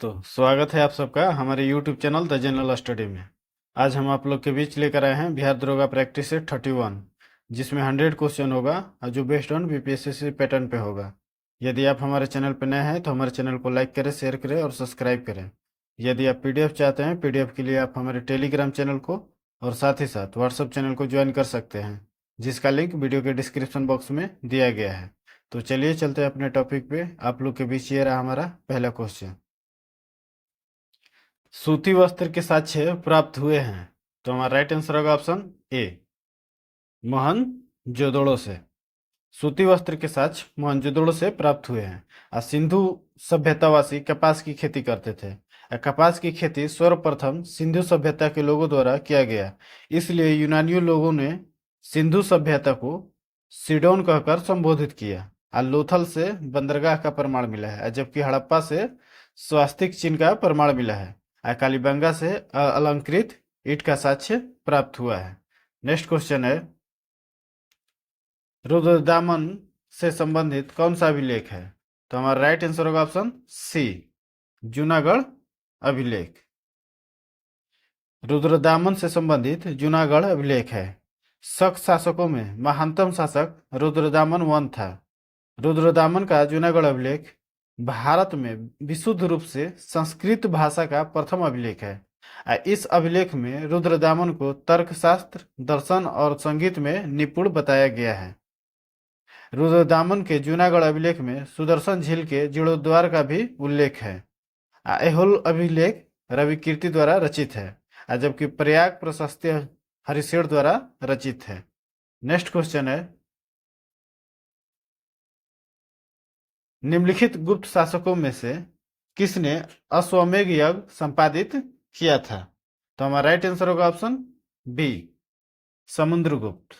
दोस्तों, स्वागत है आप सबका हमारे YouTube channel the general study में। आज हम आप लोग के बीच लेकर आए हैं बिहार दरोगा प्रैक्टिस सेट 31, जिसमें 100 क्वेश्चन होगा और जो बेस्ड ऑन बीपीएससी पैटर्न पे होगा। यदि आप हमारे चैनल पर नए हैं तो हमारे चैनल को लाइक करें, शेयर करें और सब्सक्राइब करें। यदि आप PDF चाहते हैं, PDF के लिए आप हमारे टेलीग्राम चैनल को और साथ ही साथ व्हाट्सअप चैनल को ज्वाइन कर सकते हैं, जिसका लिंक वीडियो के डिस्क्रिप्शन बॉक्स में दिया गया है। तो चलिए चलते हैं अपने टॉपिक पे। आप लोग के बीच ये रहा हमारा पहला क्वेश्चन। सूती वस्त्र के साक्ष्य प्राप्त हुए हैं, तो हमारा राइट आंसर होगा ऑप्शन ए, मोहनजोदड़ो से। सूती वस्त्र के साक्ष्य मोहनजोदड़ो से प्राप्त हुए हैं। सिंधु सभ्यतावासी कपास की खेती करते थे। कपास की खेती सर्वप्रथम सिंधु सभ्यता के लोगों द्वारा किया गया, इसलिए यूनानियों लोगों ने सिंधु सभ्यता को सिडोन कहकर संबोधित किया। लोथल से बंदरगाह का प्रमाण मिला है, जबकि हड़प्पा से स्वास्तिक चिन्ह का प्रमाण मिला है। कालीबंगा से अलंकृत ईंट का साक्ष्य प्राप्त हुआ है। नेक्स्ट क्वेश्चन है, रुद्रदामन से संबंधित कौन सा अभिलेख है? तो हमारा राइट आंसर होगा ऑप्शन सी, जूनागढ़ अभिलेख। रुद्रदामन से संबंधित जूनागढ़ अभिलेख है। शक शासकों में महानतम शासक रुद्रदामन वन था। रुद्रदामन का जूनागढ़ अभिलेख भारत में विशुद्ध रूप से संस्कृत भाषा का प्रथम अभिलेख है। इस अभिलेख में रुद्रदामन को तर्कशास्त्र, दर्शन और संगीत में निपुण बताया गया है। रुद्रदामन के जूनागढ़ अभिलेख में सुदर्शन झील के जीर्णोद्धार का भी उल्लेख है। ऐहोल अभिलेख रवि कीर्ति द्वारा रचित है, जबकि प्रयाग प्रशस्ति हरिशेर द्वारा रचित है। नेक्स्ट क्वेश्चन है, निम्नलिखित गुप्त शासकों में से किसने अश्वमेध यज्ञ संपादित किया था? तो हमारा राइट आंसर होगा ऑप्शन बी, समुद्रगुप्त।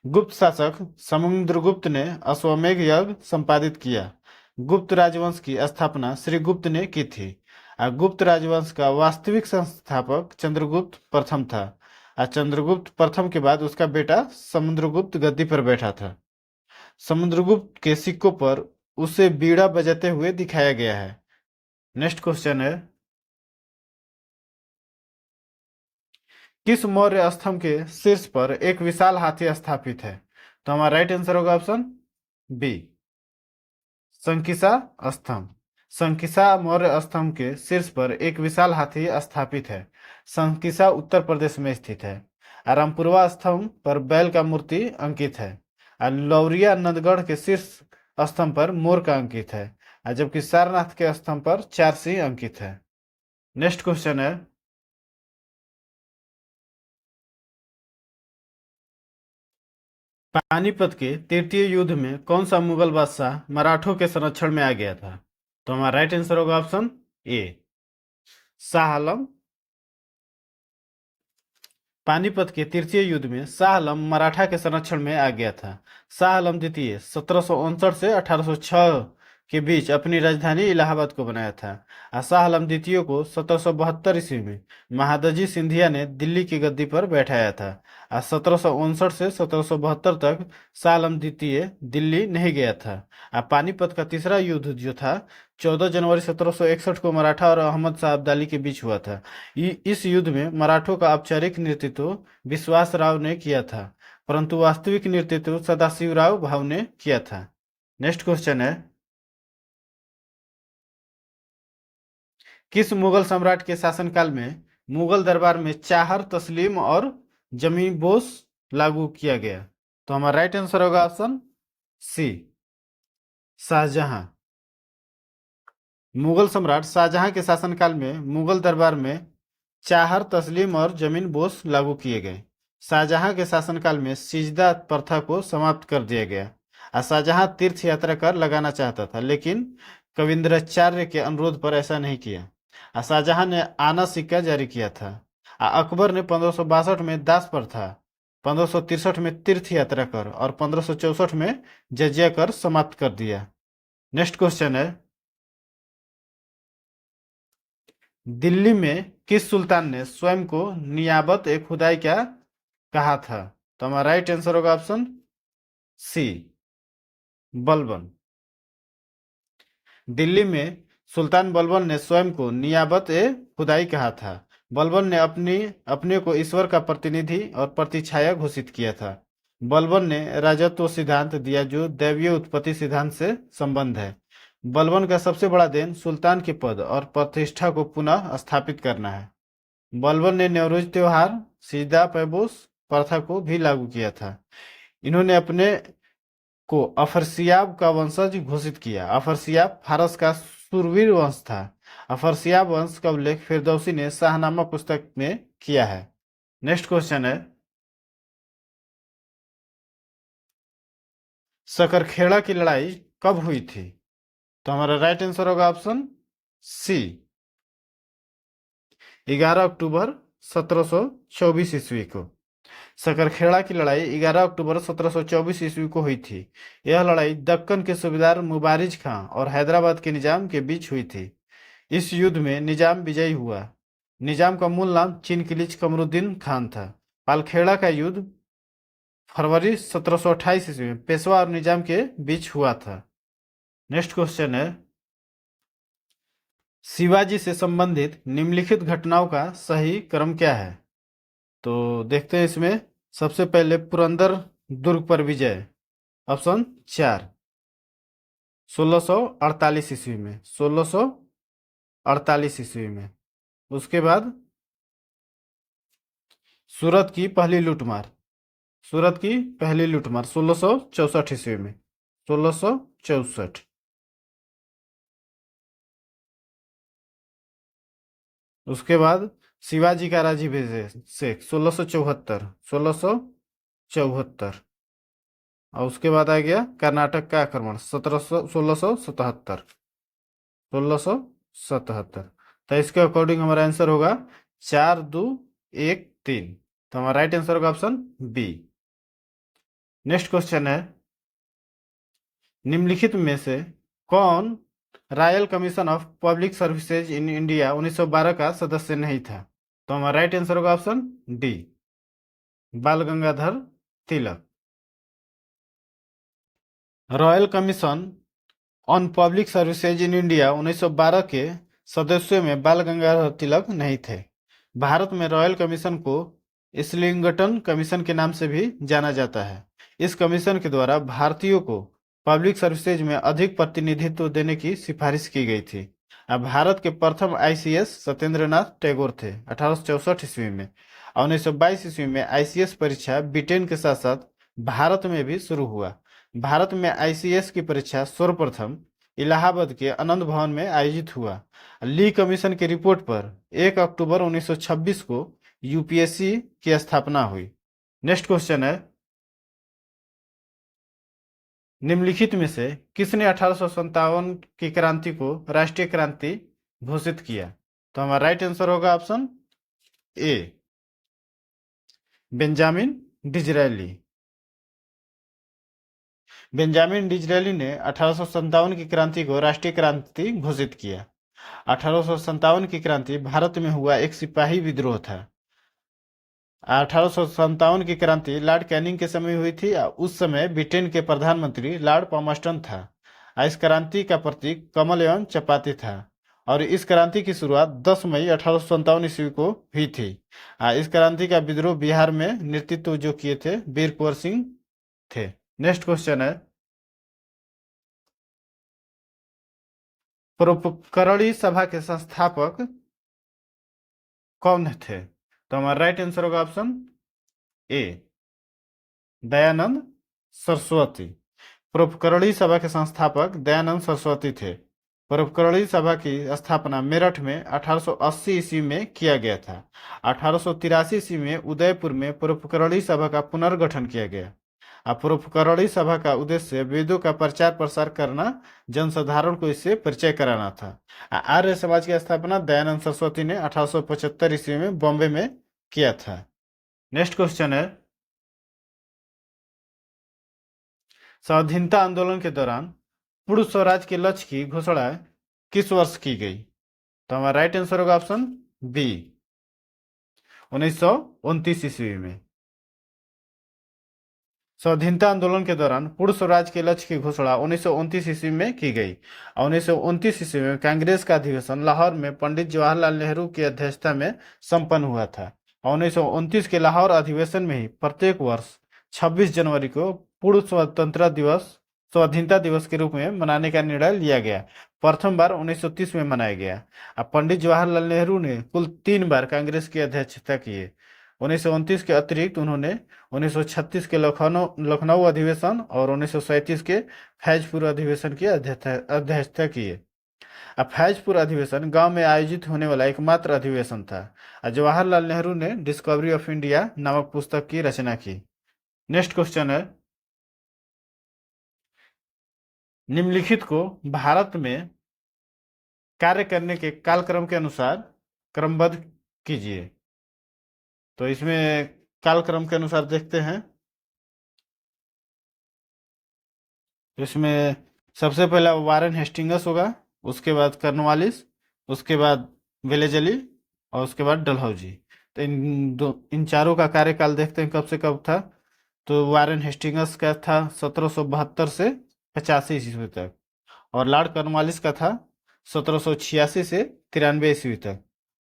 गुप्त शासक समुद्रगुप्त ने अश्वमेध यज्ञ संपादित किया। गुप्त राजवंश की स्थापना श्रीगुप्त ने की थी। गुप्त राजवंश का वास्तविक संस्थापक चंद्रगुप्त प्रथम था। चंद्रगुप्त प्रथम के बाद उसका बेटा समुद्रगुप्त गद्दी पर बैठा था। समुद्रगुप्त के सिक्कों पर उसे बीड़ा बजाते हुए दिखाया गया है। नेक्स्ट क्वेश्चन है, किस मौर्य स्तंभ के शीर्ष पर एक विशाल हाथी स्थापित है? तो हमारा राइट आंसर होगा ऑप्शन बी, संकिसा स्तंभ। संकिसा मौर्य स्तंभ के शीर्ष पर एक विशाल हाथी स्थापित है। संकिसा उत्तर प्रदेश में स्थित है। रामपुरवा स्तंभ पर बैल का मूर्ति अंकित है। लौरिया नंदगढ़ के शीर्ष स्तंभ पर मोर का अंकित है, जबकि सारनाथ के स्तंभ पर 4 सिंह अंकित है। नेक्स्ट क्वेश्चन है, पानीपत के तृतीय युद्ध में कौन सा मुगल बादशाह मराठों के संरक्षण में आ गया था? तो हमारा राइट आंसर होगा ऑप्शन ए, शाह आलम। पानीपत के तृतीय युद्ध में शाह आलम मराठा के संरक्षण में आ गया था। शाह आलम द्वितीय 1759 से 1806 के बीच अपनी राजधानी इलाहाबाद को बनाया था। शाह आलम द्वितीय को 1772 ईस्वी में महादजी सिंधिया ने दिल्ली की गद्दी पर बैठाया था। 1759 से 1772 तक शाह आलम द्वितीय दिल्ली नहीं गया था। पानीपत का तीसरा युद्ध जो था 14 जनवरी 1761 को मराठा और अहमद शाह अब्दाली के बीच हुआ था। इस युद्ध में मराठों का औपचारिक नेतृत्व विश्वास राव ने किया था, परंतु वास्तविक नेतृत्व सदाशिवराव भाव ने किया था। नेक्स्ट क्वेश्चन है, किस मुगल सम्राट के शासनकाल में मुगल दरबार में चाहर, तस्लीम और जमीबोस लागू किया गया? तो हमारा राइट आंसर होगा ऑप्शन सी, शाहजहां। मुगल सम्राट शाहजहां के शासनकाल में मुगल दरबार में चाहर, तस्लीम और जमीन बोस लागू किए गए। शाहजहां के शासनकाल में सिजदा प्रथा को समाप्त कर दिया गया। शाहजहां तीर्थ यात्रा कर लगाना चाहता था, लेकिन कविंद्राचार्य के अनुरोध पर ऐसा नहीं किया। शाहजहां ने आना सिक्का जारी किया था। अकबर ने 1562 में दास प्रथा, 1563 में तीर्थ यात्रा कर और 1564 में जजिया कर समाप्त कर दिया। नेक्स्ट क्वेश्चन है, दिल्ली में किस सुल्तान ने स्वयं को नियाबत ए खुदाई क्या कहा था? तो हमारा राइट आंसर होगा ऑप्शन सी, बलबन। दिल्ली में सुल्तान बलबन ने स्वयं को नियाबत ए खुदाई कहा था। बलबन ने अपने को ईश्वर का प्रतिनिधि और प्रतिछाया घोषित किया था। बलबन ने राजत्व सिद्धांत दिया जो दैवीय उत्पत्ति सिद्धांत से संबंध है। बलबन का सबसे बड़ा देन सुल्तान के पद और प्रतिष्ठा को पुनः स्थापित करना है। बलबन ने नवरोज त्योहार, सीदा पैबोस प्रथा को भी लागू किया था। इन्होंने अपने को अफरसियाब का वंशज घोषित किया। अफरसियाब फारस का शूरवीर वंश था। अफरसियाब वंश का उल्लेख फिरदौसी ने शाहनामा पुस्तक में किया है। नेक्स्ट क्वेश्चन है, सकरखेड़ा की लड़ाई कब हुई थी? तो हमारा राइट आंसर होगा ऑप्शन सी, 11 अक्टूबर 1724 ईस्वी को। सकरखेड़ा की लड़ाई 11 अक्टूबर 1724 ईस्वी को हुई थी। यह लड़ाई दक्कन के सूबेदार मुबारिज खां और हैदराबाद के निजाम के बीच हुई थी। इस युद्ध में निजाम विजयी हुआ। निजाम का मूल नाम चिनकिलिच कमरुद्दीन खान था। पालखेड़ा का युद्ध फरवरी 1728 ईस्वी में पेशवा और निजाम के बीच हुआ था। नेक्स्ट क्वेश्चन है, शिवाजी से संबंधित निम्नलिखित घटनाओं का सही क्रम क्या है? तो देखते हैं इसमें। सबसे पहले पुरंदर दुर्ग पर विजय, ऑप्शन 4, 1648 ईस्वी में, 1648 ईस्वी में। उसके बाद सूरत की पहली लूटमार, सूरत की पहली लूटमार 1664 ईस्वी में, 1664। उसके बाद शिवाजी का राज्याभिषेक 1674, 1674। और उसके बाद आ गया कर्नाटक का आक्रमण 1677, 1677। तो इसके अकॉर्डिंग हमारा आंसर होगा 4213। तो हमारा राइट आंसर होगा ऑप्शन बी। नेक्स्ट क्वेश्चन है, निम्नलिखित में से कौन Royal Commission of Public Services in India 1912 का सदस्य नहीं था? तो हमारा राइट आंसर होगा option D, Bal Gangadhar Tilak. Royal Commission on Public Services in India 1912 के सदस्यों में बाल गंगाधर तिलक नहीं थे। भारत में रॉयल कमीशन को इस्लिंगटन कमीशन के नाम से भी जाना जाता है। इस कमीशन के द्वारा भारतीयों को पब्लिक सर्विसेज में अधिक प्रतिनिधित्व देने की सिफारिश की गई थी। अब भारत के प्रथम आईसीएस सत्येंद्रनाथ टैगोर थे 1864 ईस्वी में। और 1922 ईस्वी में आईसीएस परीक्षा ब्रिटेन के साथ साथ भारत में भी शुरू हुआ। भारत में आईसीएस की परीक्षा सर्वप्रथम इलाहाबाद के आनंद भवन में आयोजित हुआ। ली कमीशन की रिपोर्ट पर 1 अक्टूबर 1926 को यूपीएससी की स्थापना हुई। नेक्स्ट क्वेश्चन है, निम्नलिखित में से किसने 1857 की क्रांति को राष्ट्रीय क्रांति घोषित किया? तो हमारा राइट आंसर होगा ऑप्शन ए, बेंजामिन डिजरायली। बेंजामिन डिजरायली ने 1857 की क्रांति को राष्ट्रीय क्रांति घोषित किया। 1857 की क्रांति भारत में हुआ एक सिपाही विद्रोह था। 1857 की क्रांति लॉर्ड कैनिंग के समय हुई थी। उस समय ब्रिटेन के प्रधानमंत्री लॉर्ड पामस्टन था। इस क्रांति का प्रतीक कमल एवं चपाती था। और इस क्रांति की शुरुआत 10 मई 1857 ईस्वी को हुई थी। इस क्रांति का विद्रोह बिहार में नेतृत्व जो किए थे वीर कुंवर सिंह थे। नेक्स्ट क्वेश्चन है, परोपकरणी सभा के संस्थापक कौन थे? तो हमारा राइट आंसर होगा ऑप्शन ए, दयानंद सरस्वती। परोपकरणी सभा के संस्थापक दयानंद सरस्वती थे। परोपकरणी सभा की स्थापना मेरठ में 1880 ईस्वी में किया गया था। 1883 ईस्वी में उदयपुर में परोपकरणी सभा का पुनर्गठन किया गया। परोपकरणी सभा का उद्देश्य वेदों का प्रचार प्रसार करना, जनसाधारण को इससे परिचय कराना था। आर्य समाज की स्थापना दयानंद सरस्वती ने 1875 ईस्वी में बॉम्बे में किया था। नेक्स्ट क्वेश्चन है, स्वाधीनता आंदोलन के दौरान पूर्ण स्वराज के लक्ष्य की घोषणा किस वर्ष की गई? तो हमारा राइट आंसर होगा ऑप्शन बी, 1929 ईस्वी में। स्वाधीनता आंदोलन के दौरान पूर्ण स्वराज के लक्ष्य की घोषणा 1929 ईस्वी में की गई और 1929 ईस्वी में कांग्रेस का अधिवेशन लाहौर में पंडित जवाहरलाल नेहरू की अध्यक्षता में संपन्न हुआ था और 1929 के लाहौर अधिवेशन में ही प्रत्येक वर्ष 26 जनवरी को पूर्ण स्वतंत्रता दिवस स्वाधीनता दिवस के रूप में मनाने का निर्णय लिया गया। प्रथम बार 1930 में मनाया गया। अब पंडित जवाहरलाल नेहरू ने कुल 3 बार कांग्रेस की अध्यक्षता की। 1929 के अतिरिक्त उन्होंने 1936 के लखनऊ लखनऊ अधिवेशन और 1937 के फैजपुर अधिवेशन की अध्यक्षता की है। अब फैजपुर अधिवेशन गांव में आयोजित होने वाला एकमात्र अधिवेशन था। जवाहरलाल नेहरू ने डिस्कवरी ऑफ इंडिया नामक पुस्तक की रचना की। नेक्स्ट क्वेश्चन है, निम्नलिखित को भारत में कार्य करने के कालक्रम के अनुसार क्रमबद्ध कीजिए। तो इसमें कालक्रम के अनुसार देखते हैं। इसमें सबसे पहला वारेन हेस्टिंगस होगा, उसके बाद कर्नवालिस, उसके बाद वेलेजली और उसके बाद डलहौजी। तो इन चारों का कार्यकाल देखते हैं कब से कब था। तो वारेन हेस्टिंगस का था 1772 से 85 ईस्वी तक और लॉर्ड कर्नवालिस का था 1786 से 93 ईस्वी तक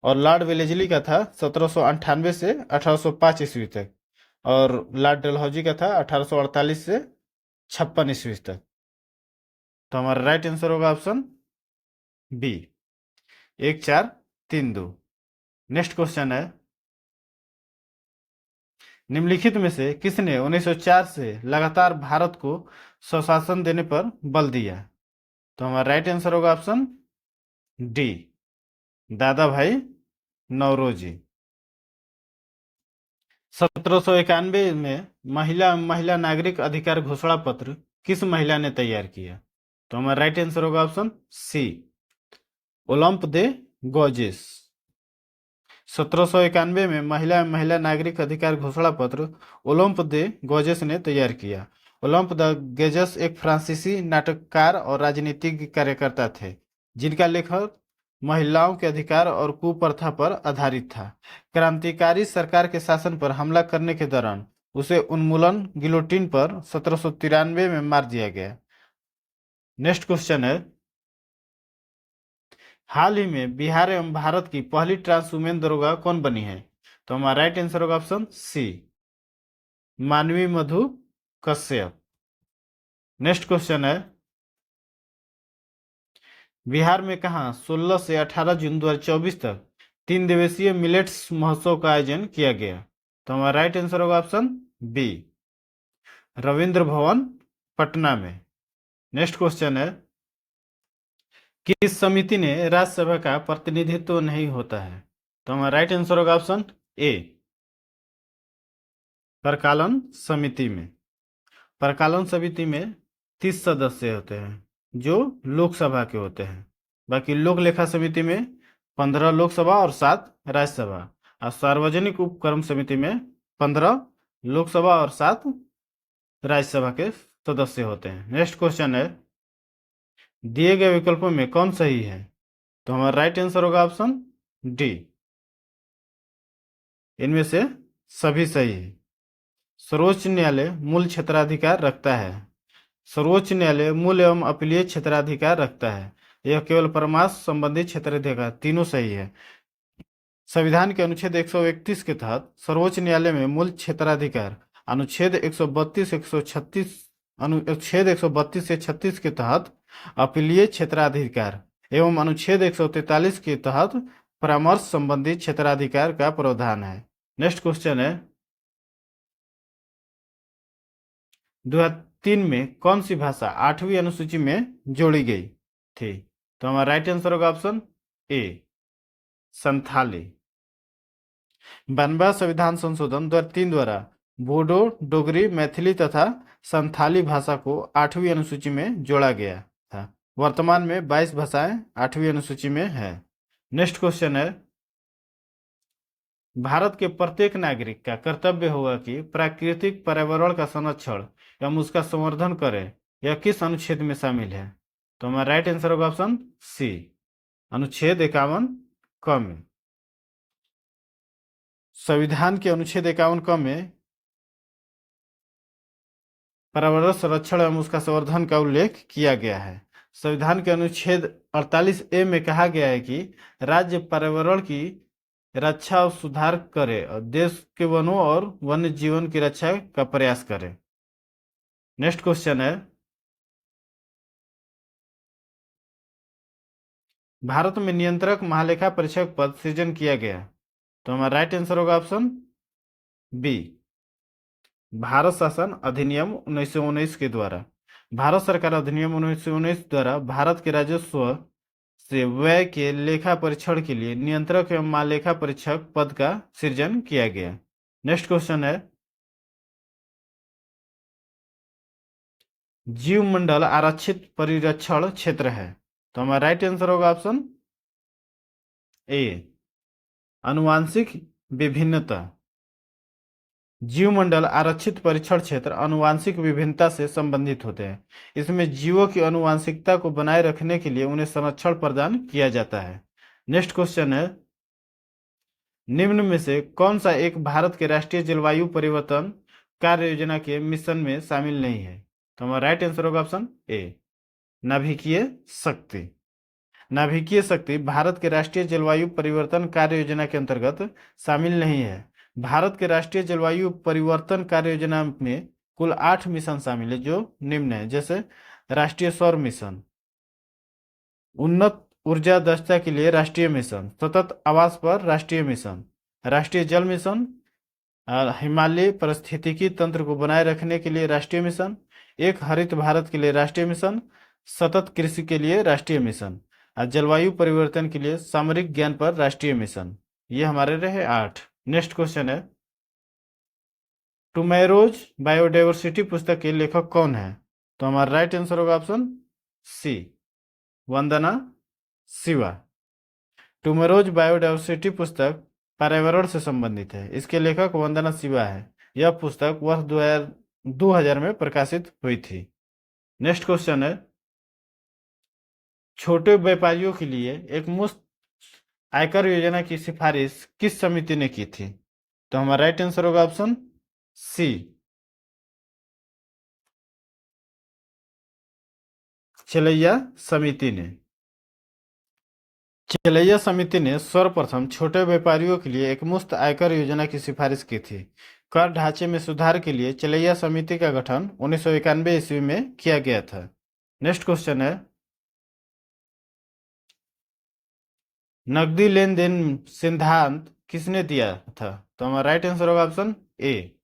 और लॉर्ड वेलेजली का था 1798 से 1805 ईस्वी तक और लॉर्ड डलहौजी का था 1848 से 56 ईस्वी तक। तो हमारा राइट आंसर होगा ऑप्शन बी, 1432। नेक्स्ट क्वेश्चन है, निम्नलिखित में से किसने 1904 से लगातार भारत को स्वशासन देने पर बल दिया। तो हमारा राइट आंसर होगा ऑप्शन डी, दादा भाई नौरोजी। 1791 में महिला नागरिक अधिकार घोषणा पत्र किस महिला ने तैयार किया। तो हमारा राइट आंसर होगा ऑप्शन सी, ओलंप दे गॉजेस। 1791 में महिला नागरिक अधिकार घोषणा पत्र ओलंप दे गॉजेस ने तैयार किया। ओलंप द गेजस एक फ्रांसीसी नाटककार और राजनीतिक कार्यकर्ता थे जिनका लेखक महिलाओं के अधिकार और कुप्रथा पर आधारित था। क्रांतिकारी सरकार के शासन पर हमला करने के दौरान उसे उन्मूलन गिलोटिन पर 1793 में मार दिया गया। नेक्स्ट क्वेश्चन है, हाल ही में बिहार एवं भारत की पहली ट्रांस वुमेन दरोगा कौन बनी है। तो हमारा राइट आंसर होगा ऑप्शन सी, मानवी मधु कश्यप। नेक्स्ट क्वेश्चन है, बिहार में कहा 16 से 18 जून 2024 तक 3 दिवसीय मिलेट्स महोत्सव का आयोजन किया गया। तो हमारा राइट आंसर होगा ऑप्शन बी, रविंद्र भवन पटना में। नेक्स्ट क्वेश्चन है, किस समिति ने राज्यसभा का प्रतिनिधित्व नहीं होता है। तो हमारा राइट आंसर होगा ऑप्शन ए, प्रकालन समिति में। प्रकालन समिति में 30 सदस्य होते हैं जो लोकसभा के होते हैं। बाकी लोक लेखा समिति में 15 लोकसभा और 7 राज्यसभा और सार्वजनिक उपक्रम समिति में 15 लोकसभा और 7 राज्यसभा के सदस्य होते हैं। नेक्स्ट क्वेश्चन है, दिए गए विकल्पों में कौन सही है। तो हमारा राइट आंसर होगा ऑप्शन डी, इनमें से सभी सही है। सर्वोच्च न्यायालय मूल क्षेत्राधिकार रखता है। सर्वोच्च न्यायालय मूल एवं अपीलीय क्षेत्राधिकार रखता है। यह केवल परामर्श संबंधी क्षेत्राधिकार, तीनों सही है। संविधान के अनुच्छेद 131 के तहत सर्वोच्च न्यायालय में मूल क्षेत्राधिकार, अनुच्छेद 132 136 अनुच्छेद 132 से 36 के तहत अपीलीय क्षेत्राधिकार एवं अनुच्छेद 143 के तहत परामर्श संबंधी क्षेत्राधिकार का प्रावधान है। नेक्स्ट क्वेश्चन है, 2003 में कौन सी भाषा 8वीं अनुसूची में जोड़ी गई थी। तो हमारा राइट आंसर होगा ऑप्शन ए, संथाली। 92वां संविधान संशोधन 2003 द्वारा बोडो, डोगरी, मैथिली तथा संथाली भाषा को 8वीं अनुसूची में जोड़ा गया था। वर्तमान में 22 भाषाएं 8वीं अनुसूची में है। नेक्स्ट क्वेश्चन है, भारत के प्रत्येक नागरिक का कर्तव्य होगा कि प्राकृतिक पर्यावरण का संरक्षण एवं उसका संवर्धन करें। यह किस अनुच्छेद में शामिल है। तो हमारा राइट आंसर होगा ऑप्शन सी, अनुच्छेद 51 क में। संविधान के अनुच्छेद 51 क में पर्यावरण संरक्षण एवं उसका संवर्धन का उल्लेख किया गया है। संविधान के अनुच्छेद 48A में कहा गया है कि राज्य पर्यावरण की रक्षा और सुधार करे और देश के वनों और वन्य जीवन की रक्षा का प्रयास करे। नेक्स्ट क्वेश्चन है, भारत में नियंत्रक महालेखा परीक्षक पद सृजन किया गया। तो हमारा राइट आंसर होगा ऑप्शन बी, भारत शासन अधिनियम 1919 के द्वारा। भारत सरकार अधिनियम 1919 द्वारा भारत के राजस्व से व्यय के लेखा परीक्षण के लिए नियंत्रक एवं महालेखा परीक्षक पद का सृजन किया गया। नेक्स्ट क्वेश्चन है, जीवमंडल आरक्षित परिरक्षण क्षेत्र है। तो हमारा राइट आंसर होगा ऑप्शन ए, आनुवांशिक विभिन्नता। जीवमंडल आरक्षित परीक्षण क्षेत्र आनुवांशिक विभिन्नता से संबंधित होते हैं। इसमें जीवों की आनुवांशिकता को बनाए रखने के लिए उन्हें संरक्षण प्रदान किया जाता है। नेक्स्ट क्वेश्चन है, निम्न में से कौन सा एक भारत के राष्ट्रीय जलवायु परिवर्तन कार्य योजना के मिशन में शामिल नहीं है। तो हमारा राइट आंसर होगा ऑप्शन ए, नाभिकीय शक्ति। नाभिकीय शक्ति भारत के राष्ट्रीय जलवायु परिवर्तन कार्य योजना के अंतर्गत शामिल नहीं है। भारत के राष्ट्रीय जलवायु परिवर्तन कार्य योजना में कुल 8 मिशन शामिल है जो निम्न है, जैसे राष्ट्रीय सौर मिशन, उन्नत ऊर्जा दक्षता के लिए राष्ट्रीय मिशन, सतत आवास पर राष्ट्रीय मिशन, राष्ट्रीय जल मिशन, हिमालय पारिस्थितिकी तंत्र को बनाए रखने के लिए राष्ट्रीय मिशन, एक हरित भारत के लिए राष्ट्रीय मिशन, सतत कृषि के लिए राष्ट्रीय मिशन और जलवायु परिवर्तन के लिए सामरिक ज्ञान पर राष्ट्रीय मिशन। ये हमारे रहे 8। नेक्स्ट क्वेश्चन है, टुमेरोज बायोडाइवर्सिटी पुस्तक के लेखक कौन है। तो हमारा राइट आंसर होगा ऑप्शन सी, वंदना शिवा। टुमेरोज बायोडाइवर्सिटी पुस्तक पर्यावरण से संबंधित है। इसके लेखक वंदना शिवा है। यह पुस्तक वर्ष 2000 में प्रकाशित हुई थी। नेक्स्ट क्वेश्चन है, छोटे व्यापारियों के लिए एक मुफ्त आयकर योजना की सिफारिश किस समिति ने की थी। तो हमारा राइट आंसर होगा ऑप्शन सी, चलैया समिति ने। चलैया समिति ने सर्वप्रथम छोटे व्यापारियों के लिए एक मुफ्त आयकर योजना की सिफारिश की थी। कर ढांचे में सुधार के लिए चलैया समिति का गठन 1991 ईस्वी में किया गया था। नेक्स्ट क्वेश्चन है, नकदी लेन देन सिद्धांत किसने दिया था। तो हमारा राइट आंसर होगा option A,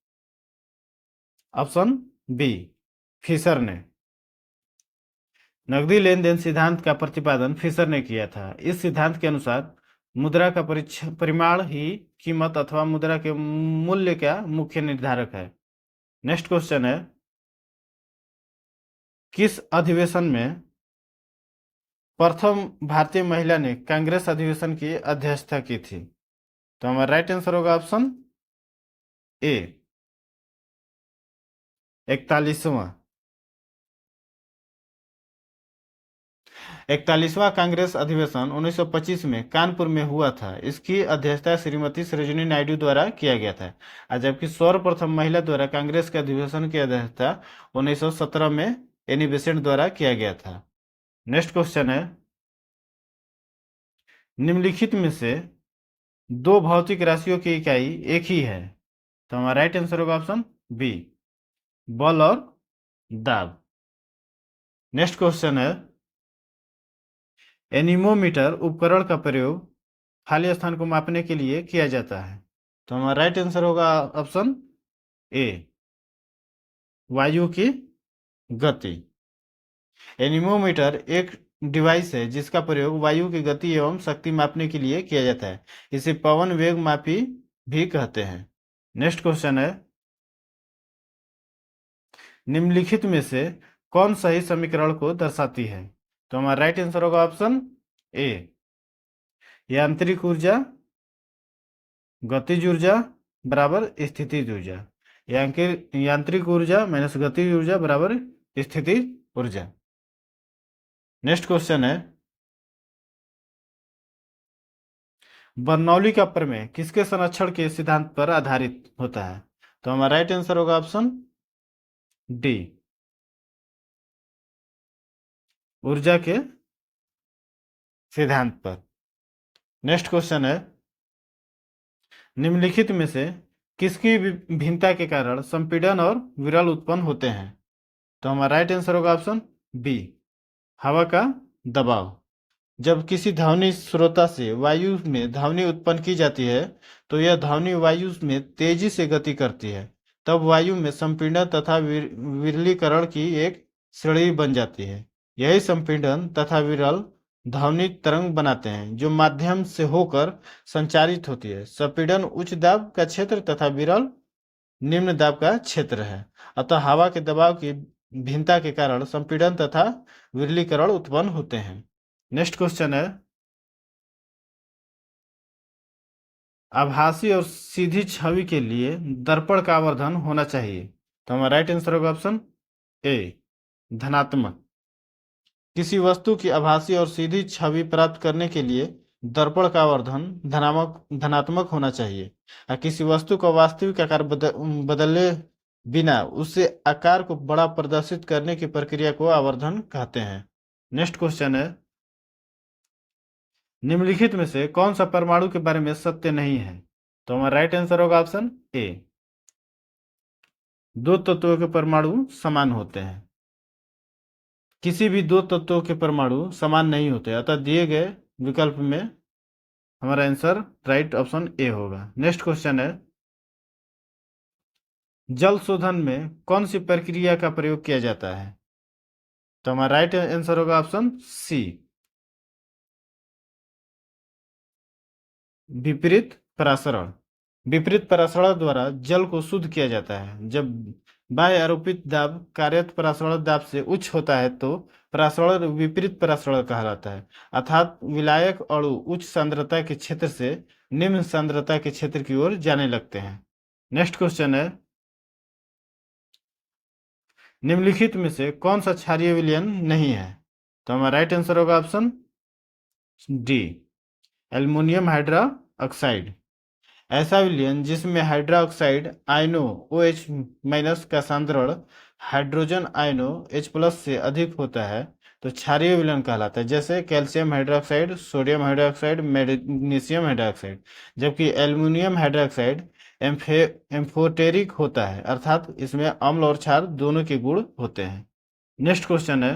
option B, Fisher ने। नकदी लेन देन सिद्धांत का प्रतिपादन फिशर ने किया था। इस सिद्धांत के अनुसार मुद्रा का परिमाण ही कीमत अथवा मुद्रा के मूल्य का मुख्य निर्धारक है। नेक्स्ट क्वेश्चन है, किस अधिवेशन में प्रथम भारतीय महिला ने कांग्रेस अधिवेशन की अध्यक्षता की थी। तो हमारा राइट आंसर होगा ऑप्शन ए, 41वां। 41वां कांग्रेस अधिवेशन 1925 में कानपुर में हुआ था। इसकी अध्यक्षता श्रीमती सरोजिनी नायडू द्वारा किया गया था, और जबकि सर्वप्रथम महिला द्वारा कांग्रेस के अधिवेशन की अध्यक्षता 1917 में एनी बेसेंट द्वारा किया गया था। नेक्स्ट क्वेश्चन है, निम्नलिखित में से दो भौतिक राशियों की इकाई एक ही है। तो हमारा राइट आंसर होगा ऑप्शन बी, बल और दाब। नेक्स्ट क्वेश्चन है, एनीमोमीटर उपकरण का प्रयोग खाली स्थान को मापने के लिए किया जाता है। तो हमारा राइट आंसर होगा ऑप्शन ए, वायु की गति। एनीमोमीटर एक डिवाइस है जिसका प्रयोग वायु की गति एवं शक्ति मापने के लिए किया जाता है। इसे पवन वेग मापी भी कहते हैं। नेक्स्ट क्वेश्चन है, निम्नलिखित में से कौन सही समीकरण को दर्शाती है। तो हमारा राइट आंसर होगा ऑप्शन ए, यांत्रिक ऊर्जा गतिज ऊर्जा बराबर स्थितिज ऊर्जा। यांत्रिक ऊर्जा माइनस गतिज ऊर्जा बराबर स्थितिज ऊर्जा। नेक्स्ट क्वेश्चन है, बर्नौली का प्रमेय किसके संरक्षण के सिद्धांत पर आधारित होता है। तो हमारा राइट आंसर होगा ऑप्शन डी, ऊर्जा के सिद्धांत पर। नेक्स्ट क्वेश्चन है, निम्नलिखित में से किसकी भिन्नता के कारण संपीड़न और विरल उत्पन्न होते हैं? तो हमारा राइट आंसर होगा ऑप्शन बी, हवा का दबाव। जब किसी ध्वनि स्रोता से वायु में ध्वनि उत्पन्न की जाती है तो यह ध्वनि वायु में तेजी से गति करती है। तब वायु में संपीड़न तथा विरलीकरण की एक श्रेणी बन जाती है। यही संपीड़न तथा विरल ध्वनि तरंग बनाते हैं जो माध्यम से होकर संचारित होती है। संपीड़न उच्च दाब का क्षेत्र तथा विरल निम्न दाब का क्षेत्र है। अतः हवा के दबाव की भिन्नता के कारण संपीड़न तथा विरलीकरण उत्पन्न होते हैं। नेक्स्ट क्वेश्चन है, आभासी और सीधी छवि के लिए दर्पण का आवर्धन होना चाहिए। तो हमारा राइट आंसर होगा ऑप्शन ए, धनात्मक। किसी वस्तु की आभासी और सीधी छवि प्राप्त करने के लिए दर्पण का आवर्धन धनात्मक होना चाहिए और किसी वस्तु का वास्तविक आकार बदले बिना उससे आकार को बड़ा प्रदर्शित करने की प्रक्रिया को आवर्धन कहते हैं। नेक्स्ट क्वेश्चन है, निम्नलिखित में से कौन सा परमाणु के बारे में सत्य नहीं है? तो हमारा राइट आंसर होगा ऑप्शन ए, दो तत्वों के परमाणु समान होते हैं। किसी भी दो तत्वों के परमाणु समान नहीं होते, अतः दिए गए विकल्प में हमारा आंसर राइट ऑप्शन ए होगा। नेक्स्ट क्वेश्चन है, जल शोधन में कौन सी प्रक्रिया का प्रयोग किया जाता है? तो हमारा राइट आंसर होगा ऑप्शन सी, विपरीत परासरण। विपरीत परासरण द्वारा जल को शुद्ध किया जाता है। जब बाह्य आरोपित दाब कार्यरत परासरण दाब से उच्च होता है तो परासरण विपरीत परासरण कहलाता है, अर्थात विलायक अणु उच्च सांद्रता के क्षेत्र से निम्न सांद्रता के क्षेत्र की ओर जाने लगते हैं। नेक्स्ट क्वेश्चन है, निम्नलिखित में से कौन सा क्षारीय विलयन नहीं है? तो हमारा राइट आंसर होगा option D, aluminium hydra oxide. ऐसा विलयन जिसमें हाइड्रा ऑक्साइड आयनों OH- का सांद्रण हाइड्रोजन आयनों H+ से अधिक होता है तो क्षारीय विलयन कहलाता है, जैसे calcium hydroxide, sodium hydroxide, magnesium hydroxide. जबकि एल्युमिनियम हाइड्रोक्साइड एम्फोटेरिक होता है, अर्थात इसमें अम्ल और क्षार दोनों के गुण होते हैं। नेक्स्ट क्वेश्चन है,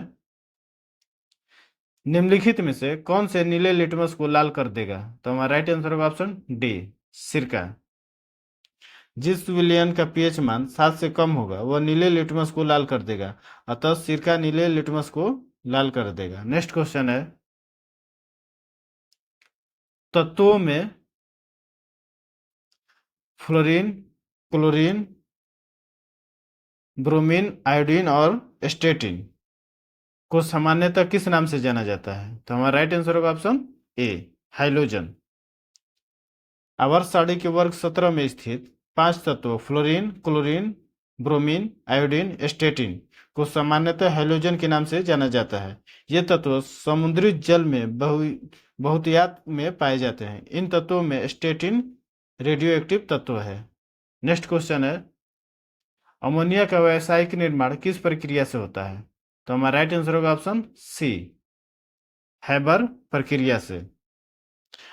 निम्नलिखित में से कौन से नीले लिटमस को लाल कर देगा? तो हमारा राइट आंसर होगा ऑप्शन डी, सिरका। जिस विलयन का पीएच मान 7 से कम होगा वह नीले लिटमस को लाल कर देगा, अतः सिरका नीले लिटमस को लाल कर देगा। नेक्स्ट क्वेश्चन है, तत्वों में फ्लोरीन, क्लोरीन, ब्रोमीन, आयोडीन और स्टेटिन को सामान्यतः किस नाम से जाना जाता है? तो हमारा राइट आंसर होगा ऑप्शन ए, हाइलोजन। आवर्त सारणी के वर्ग 17 में स्थित 5 तत्व fluorine, chlorine, bromine, iodine, statin को सामान्यतः हैलोजन के नाम से जाना जाता है। ये तत्व समुद्री जल में बहुतायत में पाए जाते हैं। इन तत्वों में स्टेटिन रेडियो एक्टिव तत्व है। नेक्स्ट क्वेश्चन है, अमोनिया का व्यावसायिक निर्माण किस प्रक्रिया से होता है? तो हमारा राइट आंसर होगा ऑप्शन सी, हैबर प्रक्रिया से।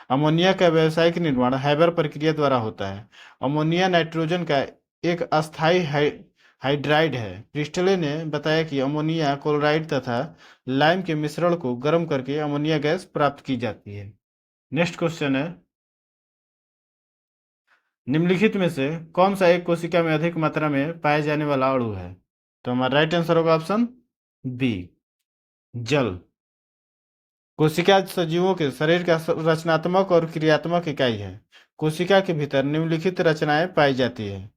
अमोनिया का व्यावसायिक निर्माण हैबर प्रक्रिया द्वारा होता है। अमोनिया नाइट्रोजन का एक अस्थायी हाइड्राइड है। प्रिस्टले ने बताया कि अमोनिया क्लोराइड तथा लाइम के मिश्रण को गर्म करके अमोनिया गैस प्राप्त की जाती है। नेक्स्ट क्वेश्चन है, निम्नलिखित में से कौन सा एक कोशिका में अधिक मात्रा में पाए जाने वाला अणु है? तो हमारा राइट आंसर होगा ऑप्शन बी, जल। कोशिका सजीवों के शरीर का रचनात्मक और क्रियात्मक इकाई है। कोशिका के भीतर निम्नलिखित रचनाएं पाई जाती है,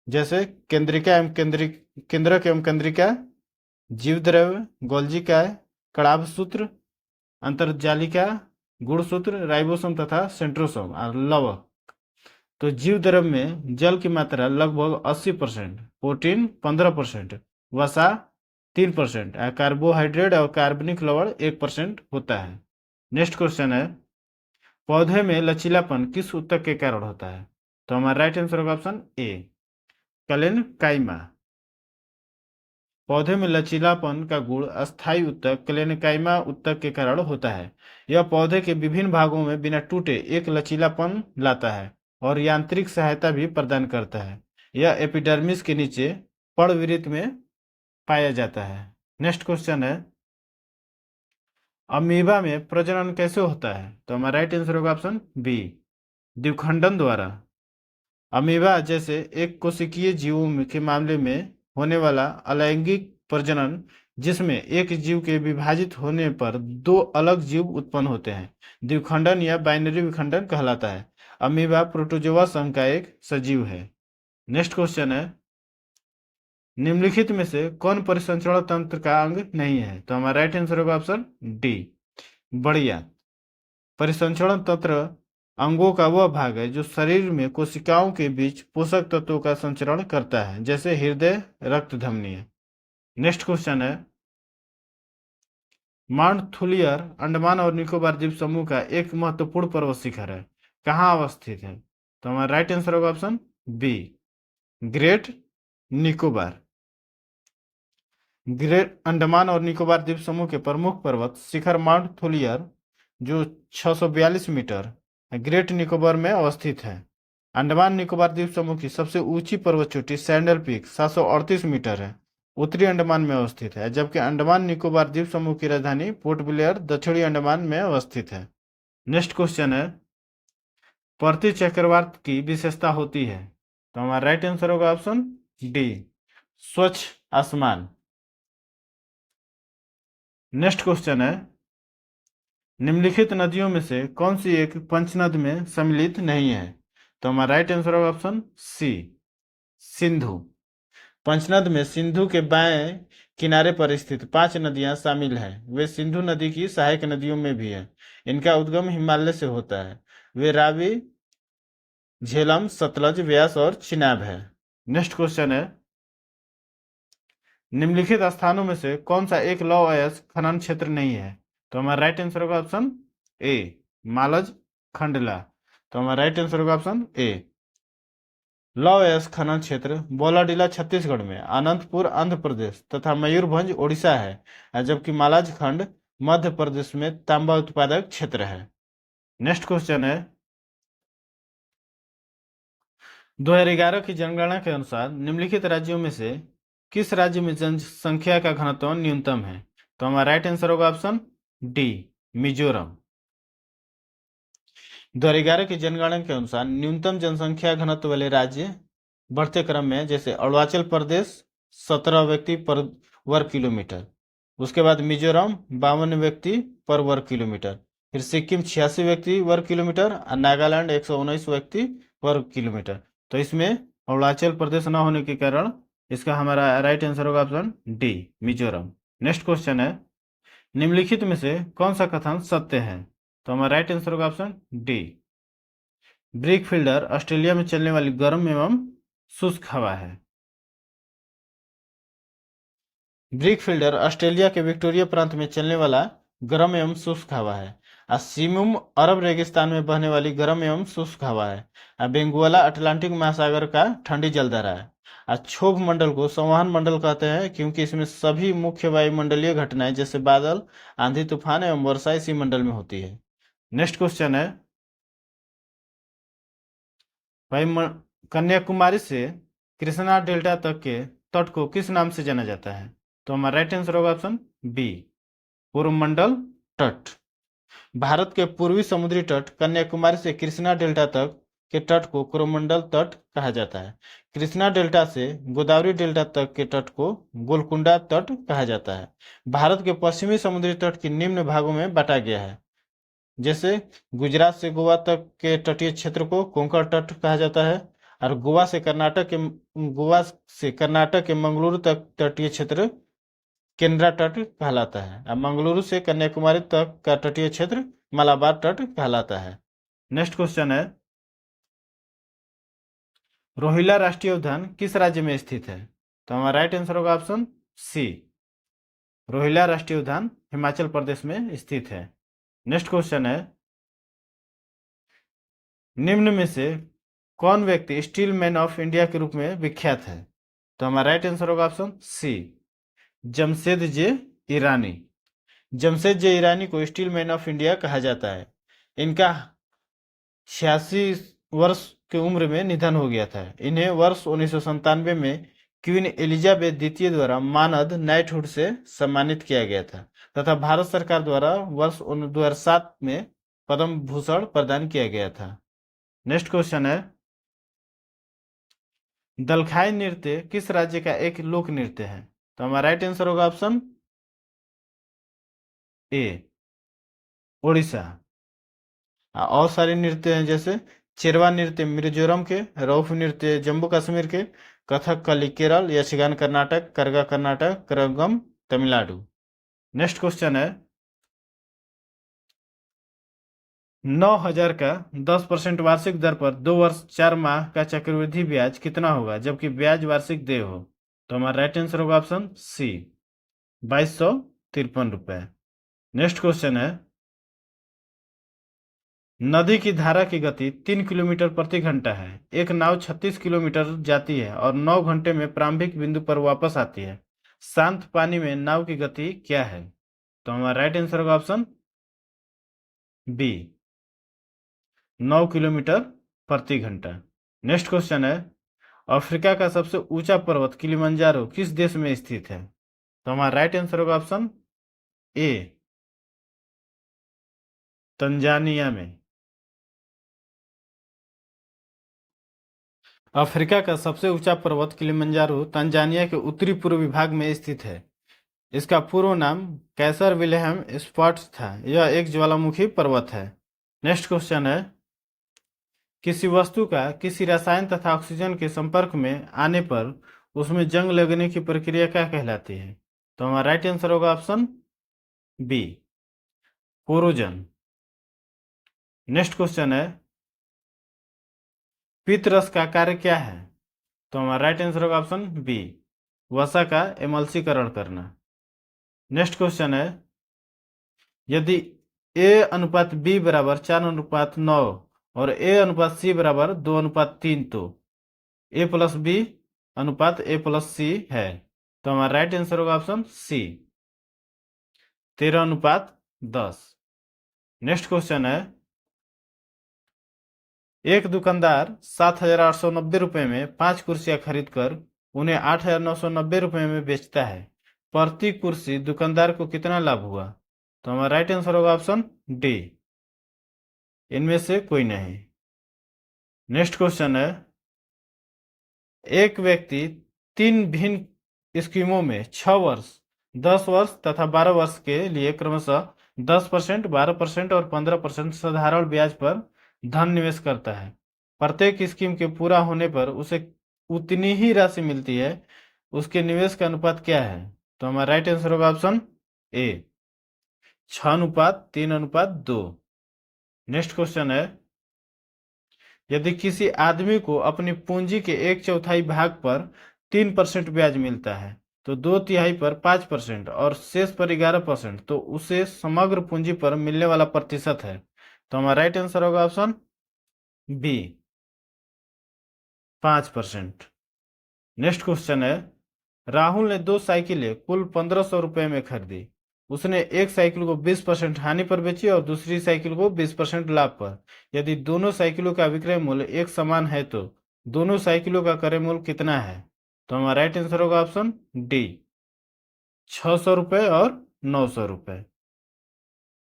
जैसे केंद्रिका एवं केंद्रक एवं केंद्रिका, जीवद्रव्य, गोल्जिकाय, कणाभ सूत्र, अंतर्जालिका, गुणसूत्र, राइबोसोम तथा सेंट्रोसोम और लवक। तो जीव द्रव्य में जल की मात्रा लगभग 80%, प्रोटीन 15%, वसा 3%, कार्बोहाइड्रेट और कार्बनिक लवण 1% होता है। नेक्स्ट क्वेश्चन है, पौधे में लचीलापन किस ऊतक के कारण होता है? तो हमारा राइट आंसर होगा ऑप्शन ए, कलेनकाइमा। पौधे में लचीलापन का गुण अस्थायी ऊतक क्लेनकाइमा ऊतक के कारण होता है। यह पौधे के विभिन्न भागों में बिना टूटे एक लचीलापन लाता है और यांत्रिक सहायता भी प्रदान करता है। यह एपिडर्मिस के नीचे पर्णवृत्त में पाया जाता है। नेक्स्ट क्वेश्चन है, अमीबा में प्रजनन कैसे होता है? तो हमारा राइट आंसर होगा ऑप्शन बी, द्विखंडन द्वारा। अमीबा जैसे एक कोशिकीय जीवों के मामले में होने वाला अलैंगिक प्रजनन, जिसमें एक जीव के विभाजित होने पर दो अलग जीव उत्पन्न होते हैं, द्विखंडन या बाइनरी विखंडन कहलाता है। अमीबा प्रोटोजोआ संघ का एक सजीव है। नेक्स्ट क्वेश्चन है, निम्नलिखित में से कौन परिसंचरण तंत्र का अंग नहीं है? तो हमारा राइट आंसर होगा ऑप्शन डी, बढ़िया। परिसंचरण तंत्र अंगों का वह भाग है जो शरीर में कोशिकाओं के बीच पोषक तत्वों का संचरण करता है, जैसे हृदय, रक्त धमनियां। नेक्स्ट क्वेश्चन है, माउंट थुलियर अंडमान और निकोबार द्वीप समूह का एक महत्वपूर्ण पर्वत शिखर है, कहाँ अवस्थित है? तो हमारा राइट आंसर होगा option B, great Nicobar. Great Andaman और निकोबार द्वीप समूह के प्रमुख पर्वत शिखर माउंट थुलियर, जो 642 मीटर, ग्रेट निकोबार में अवस्थित है। अंडमान निकोबार द्वीप समूह की सबसे ऊंची पर्वत चोटी सैंडल पीक 738 मीटर है, उत्तरी अंडमान में अवस्थित है, जबकि अंडमान निकोबार द्वीप समूह की राजधानी पोर्ट ब्लेयर दक्षिणी अंडमान में अवस्थित है। नेक्स्ट क्वेश्चन है, प्रति चक्रवात की विशेषता होती है? तो हमारा राइट आंसर होगा ऑप्शन डी, स्वच्छ आसमान। नेक्स्ट क्वेश्चन है, निम्नलिखित नदियों में से कौन सी एक पंचनद में सम्मिलित नहीं है? तो हमारा राइट आंसर होगा ऑप्शन सी, सिंधु। पंचनद में सिंधु के बाएं किनारे पर स्थित 5 नदियां शामिल हैं। वे सिंधु नदी की सहायक नदियों में भी हैं। इनका उद्गम हिमालय से होता है। वे रावी, झेलम, सतलज, व्यास और चिनाब है। नेक्स्ट क्वेश्चन है, निम्नलिखित स्थानों में से कौन सा एक लौह अयस्क खनन क्षेत्र नहीं है? तो हमारा राइट आंसर होगा ऑप्शन ए, मालज खंडला। तो हमारा राइट आंसर होगा ऑप्शन ए। लौह अयस्क खनन क्षेत्र बोलाडीला छत्तीसगढ़ में, अनंतपुर आंध्र प्रदेश तथा मयूरभंज ओडिशा है, जबकि मालाज खंड मध्य प्रदेश में तांबा उत्पादक क्षेत्र है। नेक्स्ट क्वेश्चन है, 2011 की जनगणना के अनुसार निम्नलिखित राज्यों में से किस राज्य में जनसंख्या का घनत्व न्यूनतम है? तो हमारा राइट आंसर होगा ऑप्शन डी, मिजोरम। 2011 की जनगणना के अनुसार न्यूनतम जनसंख्या घनत्व वाले राज्य बढ़ते क्रम में, जैसे अरुणाचल प्रदेश 17 व्यक्ति पर वर्ग किलोमीटर, उसके बाद मिजोरम 52 व्यक्ति पर वर्ग किलोमीटर, फिर सिक्किम 86 व्यक्ति वर्ग किलोमीटर और नागालैंड 119 व्यक्ति वर्ग किलोमीटर। तो इसमें अरुणाचल प्रदेश न होने के कारण इसका हमारा राइट आंसर होगा option D, Mizoram. Next question है, निम्नलिखित में से कौन सा कथन सत्य है? तो हमारा राइट आंसर होगा option D, brick fielder Australia में चलने वाली गर्म एवं शुष्क हवा है। ब्रिक फील्डर ऑस्ट्रेलिया के विक्टोरिया प्रांत में चलने वाला गर्म एवं शुष्क हवा है। असीमुम अरब रेगिस्तान में बहने वाली गर्म एवं शुष्क हवा है। बेंगुएला अटलांटिक महासागर का ठंडी जलधारा है। क्षोभ मंडल को संवहन मंडल कहते हैं, क्योंकि इसमें सभी मुख्य वायुमंडलीय घटनाएं जैसे बादल, आंधी, तूफान एवं वर्षा इसी मंडल में होती है। नेक्स्ट क्वेश्चन है, भाई कन्याकुमारी से कृष्णा डेल्टा तक के तट को किस नाम से जाना जाता है? तो हमारा राइट आंसर होगा ऑप्शन बी, पूर्वमंडल तट। भारत के पूर्वी समुद्री तट कन्याकुमारी से कृष्णा डेल्टा तक के तट को कोरोमंडल तट कहा जाता है। कृष्णा डेल्टा से गोदावरी डेल्टा तक के तट को गोलकुंडा तट कहा जाता है। भारत के पश्चिमी समुद्री तट के निम्न भागों में बांटा गया है, जैसे गुजरात से गोवा तक के तटीय क्षेत्र को कोंकण तट कहा जाता है, और गोवा से कर्नाटक के मंगलुरु तक तटीय क्षेत्र केंद्रा तट कहलाता है। अब मंगलुरु से कन्याकुमारी तक का तटीय क्षेत्र मलाबार तट कहलाता है। नेक्स्ट क्वेश्चन है, रोहिल्ला राष्ट्रीय उद्यान किस राज्य में स्थित है? तो हमारा राइट आंसर होगा ऑप्शन सी, रोहिल्ला राष्ट्रीय उद्यान हिमाचल प्रदेश में स्थित है। नेक्स्ट क्वेश्चन है, निम्न में से कौन व्यक्ति स्टील मैन ऑफ इंडिया के रूप में विख्यात है? तो हमारा राइट आंसर होगा ऑप्शन सी, जमशेद जे ईरानी। जमशेद जे ईरानी को स्टील मैन ऑफ इंडिया कहा जाता है। इनका 86 वर्ष की उम्र में निधन हो गया था। इन्हें वर्ष 1997 में क्वीन एलिजाबेथ द्वितीय द्वारा मानद नाइटहुड से सम्मानित किया गया था तथा भारत सरकार द्वारा वर्ष 2007 में पद्म भूषण प्रदान किया गया था। नेक्स्ट क्वेश्चन है, दलखाई नृत्य किस राज्य का एक लोक नृत्य है? तो हमारा राइट आंसर होगा ऑप्शन ए, उड़ीसा। और सारे नृत्य हैं जैसे चिरवा नृत्य मिजोरम के, रौफ नृत्य जम्मू कश्मीर के, कथकली केरल, यक्षगान कर्नाटक, करगा कर्नाटक, करगम तमिलनाडु। नेक्स्ट क्वेश्चन है, 9,000 का 10% वार्षिक दर पर 2 वर्ष 4 माह का चक्रवृद्धि ब्याज कितना होगा जबकि ब्याज वार्षिक देय हो? तो हमारा राइट आंसर होगा ऑप्शन सी, 2253 रुपए। नेक्स्ट क्वेश्चन है, नदी की धारा की गति 3 किलोमीटर प्रति घंटा है। एक नाव 36 किलोमीटर जाती है और 9 घंटे में प्रारंभिक बिंदु पर वापस आती है। शांत पानी में नाव की गति क्या है? तो हमारा राइट आंसर होगा ऑप्शन बी, 9 किलोमीटर प्रति घंटा। नेक्स्ट क्वेश्चन है, अफ्रीका का सबसे ऊंचा पर्वत किलिमंजारो किस देश में स्थित है? तो हमारा राइट आंसर होगा ऑप्शन ए, तंजानिया में। अफ्रीका का सबसे ऊंचा पर्वत किलिमंजारो तंजानिया के उत्तरी पूर्वी भाग में स्थित है। इसका पूर्व नाम कैसर विलेहम स्पॉट्स था। यह एक ज्वालामुखी पर्वत है। नेक्स्ट क्वेश्चन है, किसी वस्तु का किसी रसायन तथा ऑक्सीजन के संपर्क में आने पर उसमें जंग लगने की प्रक्रिया क्या कहलाती है? तो हमारा राइट आंसर होगा option B, corrosion. Next question है, पित्त रस का कार्य क्या है? तो हमारा राइट आंसर होगा ऑप्शन बी, वसा का एमल्सीकरण करना। नेक्स्ट क्वेश्चन है, यदि ए अनुपात बी बराबर 4:9 और ए अनुपात सी बराबर 2:3 तो ए प्लस बी अनुपात ए प्लस सी है। तो हमारा राइट आंसर होगा ऑप्शन सी, 13:10। नेक्स्ट क्वेश्चन है, एक दुकानदार 7,890 रुपये में 5 कुर्सियां खरीद कर उन्हें 8,990 रुपये में बेचता है। प्रति कुर्सी दुकानदार को कितना लाभ हुआ? तो हमारा राइट आंसर होगा ऑप्शन डी, इनमें से कोई नहीं। नेक्स्ट क्वेश्चन है, एक व्यक्ति 3 भिन्न स्कीमों में 6 वर्ष, 10 वर्ष तथा 12 वर्ष के लिए क्रमशः 10%, 12% और 15% साधारण ब्याज पर धन निवेश करता है। प्रत्येक स्कीम के पूरा होने पर उसे उतनी ही राशि मिलती है। उसके निवेश का अनुपात क्या है? तो हमारा राइट आंसर होगा ऑप्शन ए, 6:3:2। नेक्स्ट क्वेश्चन है, यदि किसी आदमी को अपनी पूंजी के 1/4 भाग पर 3% ब्याज मिलता है तो 2/3 पर 5% और शेष पर 11%, तो उसे समग्र पूंजी पर मिलने वाला प्रतिशत है। तो हमारा राइट आंसर होगा ऑप्शन बी, 5%। नेक्स्ट क्वेश्चन है, राहुल ने 2 साइकिलें कुल 1,500 रुपये में खरीदी। उसने एक साइकिल को 20% हानि पर बेची और दूसरी साइकिल को 20% लाभ पर। यदि दोनों साइकिलों का विक्रय मूल्य एक समान है तो दोनों साइकिलों का क्रय मूल्य कितना है? तो हमारा राइट आंसर होगा ऑप्शन डी, 600 रुपये और 900 रुपये।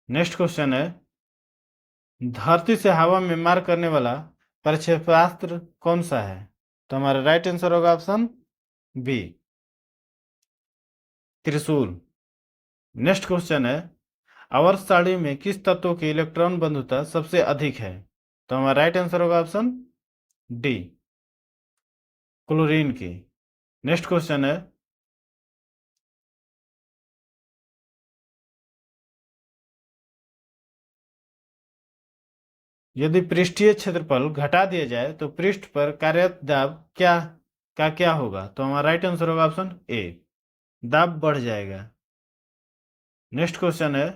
नेक्स्ट क्वेश्चन है, धरती से हवा में मार करने वाला प्रक्षेपास्त्र कौन सा है? तो हमारा राइट आंसर होगा ऑप्शन बी, त्रिशूल। नेक्स्ट क्वेश्चन है, आवर्त सारणी में किस तत्व की इलेक्ट्रॉन बंधुता सबसे अधिक है? तो हमारा राइट आंसर होगा ऑप्शन डी, क्लोरीन की। नेक्स्ट क्वेश्चन है, यदि पृष्ठीय क्षेत्रफल घटा दिया जाए तो पृष्ठ पर कार्यरत दाब क्या होगा? तो हमारा राइट आंसर होगा ऑप्शन ए, दाब बढ़ जाएगा। नेक्स्ट क्वेश्चन है,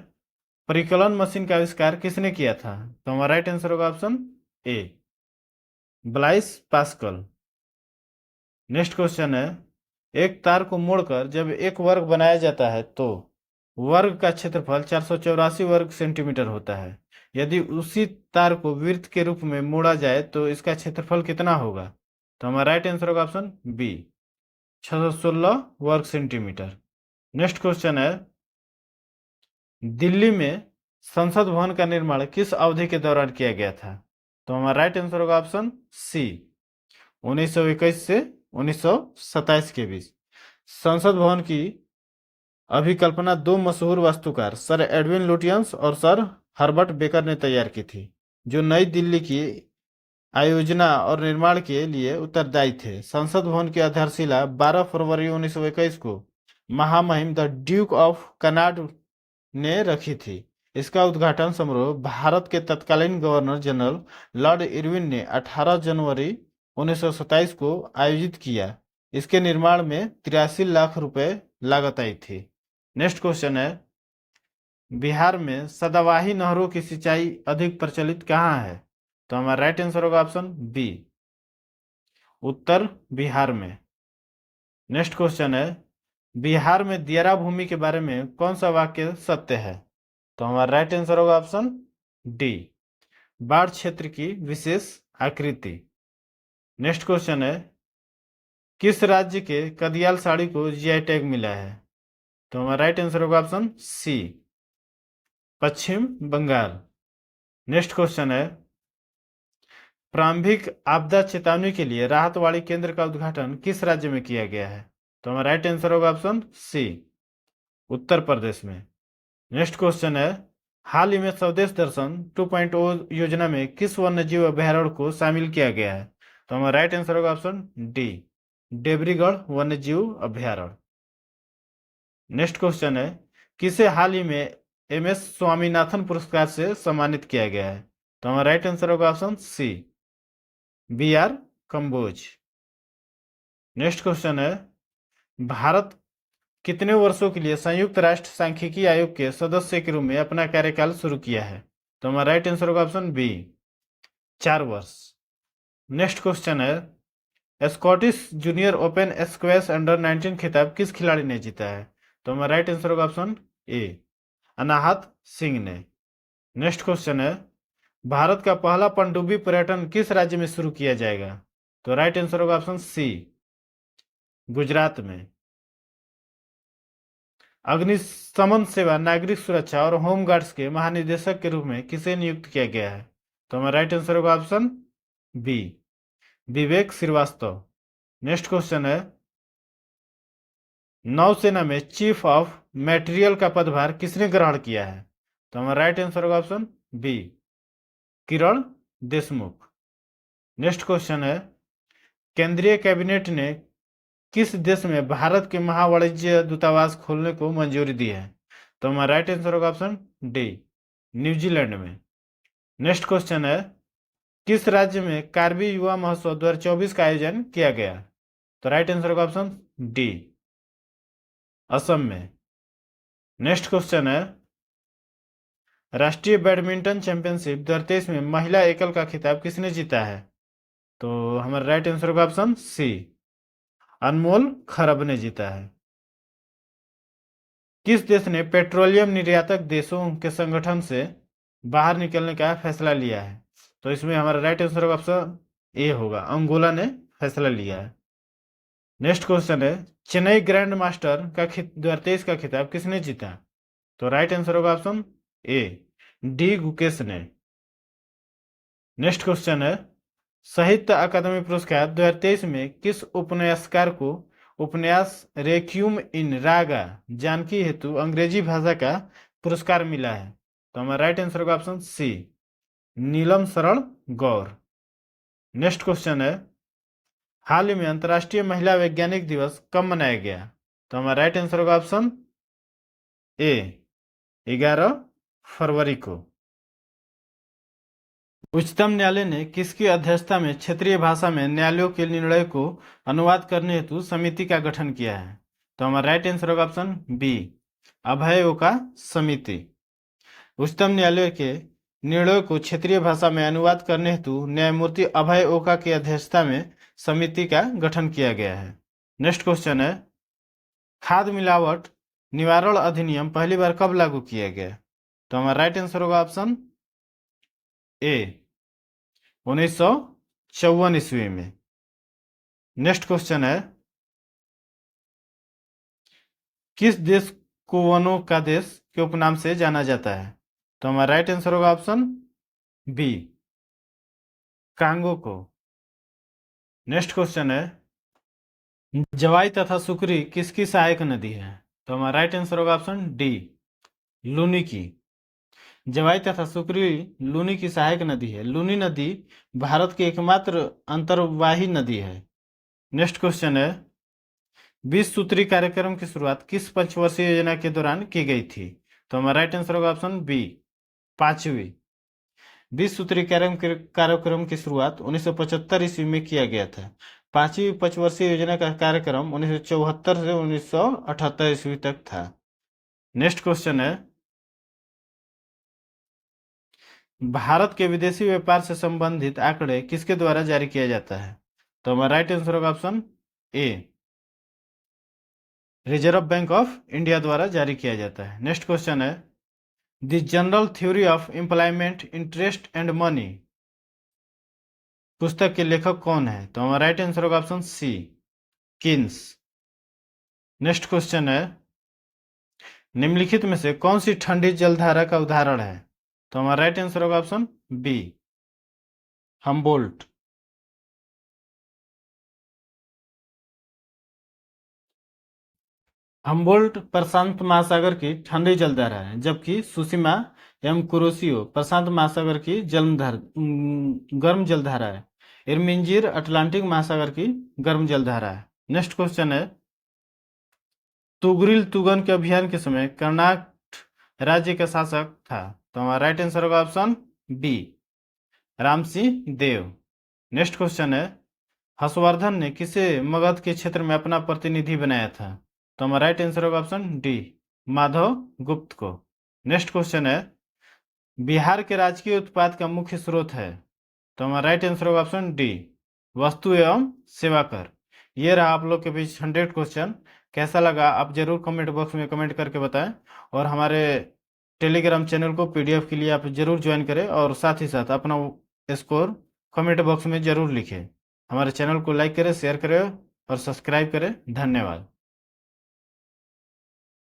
परिकलन मशीन का आविष्कार किसने किया था? तो हमारा राइट आंसर होगा ऑप्शन ए, ब्लाइस पास्कल। नेक्स्ट क्वेश्चन है, एक तार को मोड़कर जब एक वर्ग बनाया जाता है तो वर्ग का क्षेत्रफल 484 वर्ग सेंटीमीटर होता है। यदि उसी तार को वृत्त के रूप में मोड़ा जाए तो इसका क्षेत्रफल कितना होगा? तो हमारा राइट आंसर होगा ऑप्शन बी, 616 वर्ग सेंटीमीटर। नेक्स्ट क्वेश्चन है, दिल्ली में संसद भवन का निर्माण किस अवधि के दौरान किया गया था? तो हमारा राइट आंसर होगा ऑप्शन सी, 1921 से 1927 के बीच। संसद भवन की अभिकल्पना दो मशहूर वास्तुकार सर एडविन लुटियंस और सर हर्बर्ट बेकर ने तैयार की थी, जो नई दिल्ली की आयोजना और निर्माण के लिए उत्तरदायी थे। संसद भवन की आधारशिला 12 फरवरी 1921 को महामहिम द ड्यूक ऑफ कनाड ने रखी थी। इसका उद्घाटन समारोह भारत के तत्कालीन गवर्नर जनरल लॉर्ड इरविन ने 18 जनवरी 1927 को आयोजित किया। इसके निर्माण में 83 लाख रुपए लागत आई थी। नेक्स्ट क्वेश्चन है, बिहार में सदाबहार नहरों की सिंचाई अधिक प्रचलित कहाँ है? तो हमारा राइट आंसर होगा ऑप्शन बी, उत्तर बिहार में। नेक्स्ट क्वेश्चन है, बिहार में दियारा भूमि के बारे में कौन सा वाक्य सत्य है? तो हमारा राइट आंसर होगा ऑप्शन डी, बाढ़ क्षेत्र की विशेष आकृति। नेक्स्ट क्वेश्चन है, किस राज्य के कदियाल साड़ी को जीआई टैग मिला है? तो हमारा राइट आंसर होगा ऑप्शन सी, पश्चिम बंगाल। नेक्स्ट क्वेश्चन है, प्रारंभिक आपदा चेतावनी के लिए राहतवाड़ी केंद्र का उद्घाटन किस राज्य में किया गया है? तो हमारा राइट आंसर होगा ऑप्शन सी, उत्तर प्रदेश में। नेक्स्ट क्वेश्चन है, हाल ही में स्वदेश दर्शन 2.0 योजना में किस वन्यजीव अभयारण्य को शामिल किया गया है? तो हमारा राइट आंसर होगा ऑप्शन डी, देवरीगढ़ वन्यजीव अभयारण्य। नेक्स्ट क्वेश्चन है, किसे हाल ही में एमएस स्वामीनाथन पुरस्कार से सम्मानित किया गया है? तो हमारा राइट आंसर होगा option C, B R. Kamboj. Next question है, भारत कितने वर्षों के लिए संयुक्त राष्ट्र सांख्यिकी आयोग के सदस्य के रूप में अपना कार्यकाल शुरू किया है? तो हमारा राइट आंसर होगा ऑप्शन बी, 4 वर्ष। नेक्स्ट क्वेश्चन है, Scottish junior open squash under 19 खिताब किस खिलाड़ी ने जीता है? तो हमारा राइट आंसर होगा ऑप्शन ए, अनाहत सिंह ने। नेक्स्ट क्वेश्चन है, भारत का पहला पनडुब्बी पर्यटन किस राज्य में शुरू किया जाएगा? तो राइट आंसर होगा ऑप्शन सी, गुजरात में। अग्निशमन सेवा, नागरिक सुरक्षा और होमगार्ड्स के महानिदेशक के रूप में किसे नियुक्त किया गया है? तो हमारा राइट आंसर होगा ऑप्शन बी, विवेक श्रीवास्तव। नेक्स्ट क्वेश्चन है, नौसेना में चीफ ऑफ मटेरियल का पदभार किसने ग्रहण किया है? तो हमारा राइट आंसर होगा option B, Kiran Deshmukh. Next question है, केंद्रीय कैबिनेट ने किस देश में भारत के महावाणिज्य दूतावास खोलने को मंजूरी दी है? तो हमारा राइट आंसर होगा ऑप्शन डी, न्यूजीलैंड में। नेक्स्ट क्वेश्चन है, किस राज्य में कार्बी युवा महोत्सव 2024 का आयोजन किया गया? तो राइट आंसर होगा ऑप्शन डी, असम में। नेक्स्ट क्वेश्चन है, राष्ट्रीय बैडमिंटन चैंपियनशिप 2023 में महिला एकल का खिताब किसने जीता है? तो हमारा राइट आंसर होगा ऑप्शन सी, अनमोल खरब ने जीता है। किस देश ने पेट्रोलियम निर्यातक देशों के संगठन से बाहर निकलने का फैसला लिया है? तो इसमें हमारा राइट आंसर होगा ऑप्शन ए होगा, अंगोला ने फैसला लिया है। नेक्स्ट क्वेश्चन है, चेन्नई ग्रैंड मास्टर का 2023 का खिताब किसने जीता? तो राइट आंसर होगा ऑप्शन ए, डी गुकेश ने। नेक्स्ट क्वेश्चन है, साहित्य अकादमी पुरस्कार 2023 में किस उपन्यासकार को उपन्यास रेक्यूम इन रागा जानकी हेतु अंग्रेजी भाषा का पुरस्कार मिला है? तो हमारा राइट आंसर होगा ऑप्शन सी, नीलम शरण गौर। नेक्स्ट क्वेश्चन है, हाल ही में अंतर्राष्ट्रीय महिला वैज्ञानिक दिवस कब मनाया गया? तो हमारा राइट आंसर होगा ऑप्शन ए, 11 फरवरी को। उच्चतम न्यायालय ने किसकी अध्यक्षता में क्षेत्रीय भाषा में न्यायालयों के निर्णय को अनुवाद करने हेतु समिति का गठन किया है? तो हमारा राइट आंसर होगा ऑप्शन बी, अभय ओका समिति। उच्चतम न्यायालय के निर्णयों को क्षेत्रीय भाषा में अनुवाद करने हेतु न्यायमूर्ति अभय ओका की अध्यक्षता में समिति का गठन किया गया है। नेक्स्ट क्वेश्चन है, खाद्य मिलावट निवारण अधिनियम पहली बार कब लागू किया गया? तो हमारा राइट आंसर होगा ऑप्शन ए, 1954 ईस्वी में। नेक्स्ट क्वेश्चन है, किस देश को वनों का देश के उपनाम से जाना जाता है? तो हमारा राइट आंसर होगा ऑप्शन बी, कांगो को। नेक्स्ट क्वेश्चन है, जवाई तथा सुकरी किसकी सहायक नदी है? तो हमारा राइट आंसर होगा ऑप्शन डी, लूनी की। जवाई तथा सुकरी लूनी की सहायक नदी है। लूनी नदी भारत की एकमात्र अंतर्वाही नदी है। नेक्स्ट क्वेश्चन है, 20 सूत्री कार्यक्रम की शुरुआत किस पंचवर्षीय योजना के दौरान की गई थी? तो हमारा राइट आंसर होगा ऑप्शन बी, 5वीं। 20 सूत्री कार्यक्रम की शुरुआत 1975 ईस्वी में किया गया था। 5वीं पंचवर्षीय योजना का कार्यक्रम 1974 से 1978 ईस्वी तक था। नेक्स्ट क्वेश्चन है, भारत के विदेशी व्यापार से संबंधित आंकड़े किसके द्वारा जारी किया जाता है? तो हमारा राइट आंसर होगा option A, Reserve Bank of India द्वारा जारी किया जाता है। नेक्स्ट क्वेश्चन है, the General Theory of Employment Interest and Money पुस्तक के लेखक कौन है? तो हमारा राइट आंसर होगा option C, Keynes. Next question है, निम्नलिखित में से कौन सी ठंडी जलधारा का उदाहरण है? तो हमारा राइट आंसर होगा ऑप्शन बी, हम्बोल्ट। हम्बोल्ट प्रशांत महासागर की ठंडी जलधारा है, जबकि सुसीमा एवं कुरोशियो प्रशांत महासागर की गर्म जलधारा है। इरमिंजीर अटलांटिक महासागर की गर्म जलधारा है। नेक्स्ट क्वेश्चन है, तुगरिल तुगन के अभियान के समय कर्नाटक राज्य का शासक था? तो हमारा राइट आंसर होगा ऑप्शन बी, रामसिंह देव। नेक्स्ट क्वेश्चन है, हर्षवर्धन ने किसे मगध के क्षेत्र में अपना प्रतिनिधि बनाया था? तो हमारा राइट आंसर होगा ऑप्शन डी, माधव गुप्त को। नेक्स्ट क्वेश्चन है, बिहार के राजकीय उत्पाद का मुख्य स्रोत है? तो हमारा राइट आंसर होगा ऑप्शन डी, वस्तु एवं सेवा कर। ये रहा आप लोग के बीच 100 क्वेश्चन। कैसा लगा आप जरूर कमेंट बॉक्स में कमेंट करके बताएं, और हमारे टेलीग्राम चैनल को पीडीएफ के लिए आप जरूर ज्वाइन करें, और साथ ही साथ अपना स्कोर कमेंट बॉक्स में जरूर लिखें। हमारे चैनल को लाइक करें, शेयर करें और सब्सक्राइब करें। धन्यवाद।